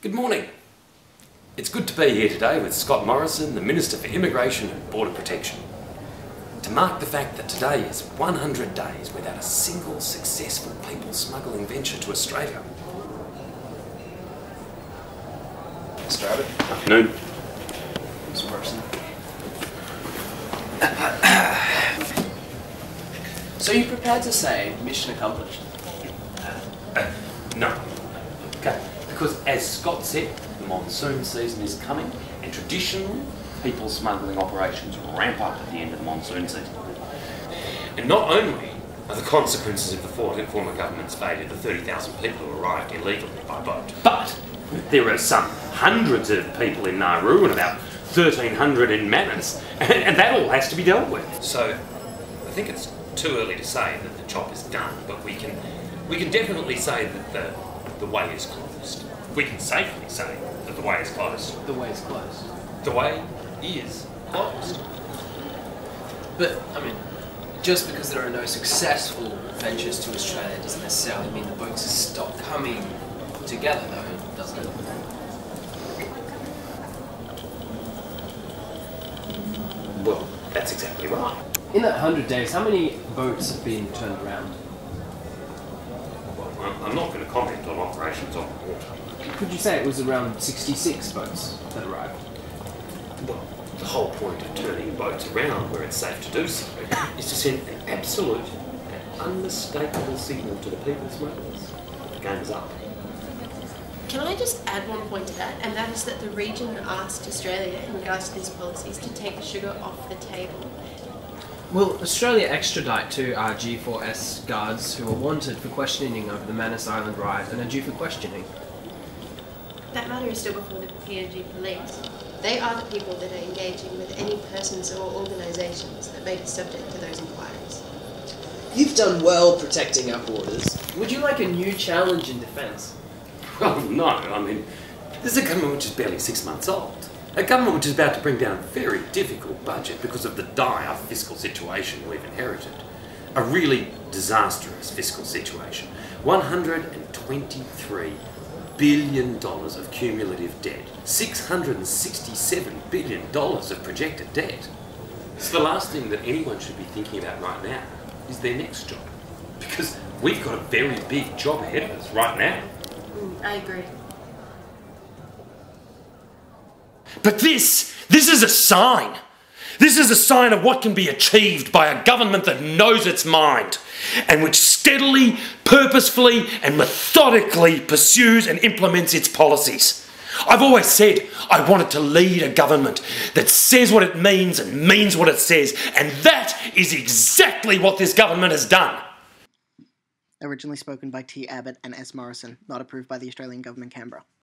Good morning. It's good to be here today with Scott Morrison, the Minister for Immigration and Border Protection, to mark the fact that today is 100 days without a single successful people smuggling venture to Australia. Mr. Abbott. Afternoon. Mr. Morrison. So you're prepared to say mission accomplished? No. Okay. Because as Scott said, the monsoon season is coming, and traditionally, people smuggling operations ramp up at the end of the monsoon season. And not only are the consequences of the former government's failure the 30,000 people who arrived illegally by boat, but there are some hundreds of people in Nauru and about 1,300 in Manus, and that all has to be dealt with. So, I think it's too early to say that the job is done, but we can definitely say that the way is closed. We can safely say that the way is closed. The way is closed. The way is closed. But, I mean, just because there are no successful ventures to Australia doesn't necessarily mean the boats stop coming together, though, doesn't it? Well, that's exactly right. In that 100 days, how many boats have been turned around? Well, I'm not going to comment on operations on the water. Could you say it was around 66 boats that arrived? Well, the whole point of turning boats around where it's safe to do so is to send an absolute and unmistakable signal to the people smugglers. The game is up. Can I just add one point to that, and that is that the region asked Australia, in regards to these policies, to take the sugar off the table. Will Australia extradite two G4S guards who were wanted for questioning over the Manus Island riot and are due for questioning? That matter is still before the PNG police. They are the people that are engaging with any persons or organisations that may be subject to those inquiries. You've done well protecting our borders. Would you like a new challenge in defence? Well, no, I mean, this is a government which is barely 6 months old. A government which is about to bring down a very difficult budget because of the dire fiscal situation we've inherited. A really disastrous fiscal situation. $123 billion of cumulative debt. $667 billion of projected debt. So the last thing that anyone should be thinking about right now is their next job. Because we've got a very big job ahead of us right now. I agree. But this is a sign. This is a sign of what can be achieved by a government that knows its mind and which steadily, purposefully and methodically pursues and implements its policies. I've always said I wanted to lead a government that says what it means and means what it says, and that is exactly what this government has done. Originally spoken by T. Abbott and S. Morrison, not approved by the Australian Government, Canberra.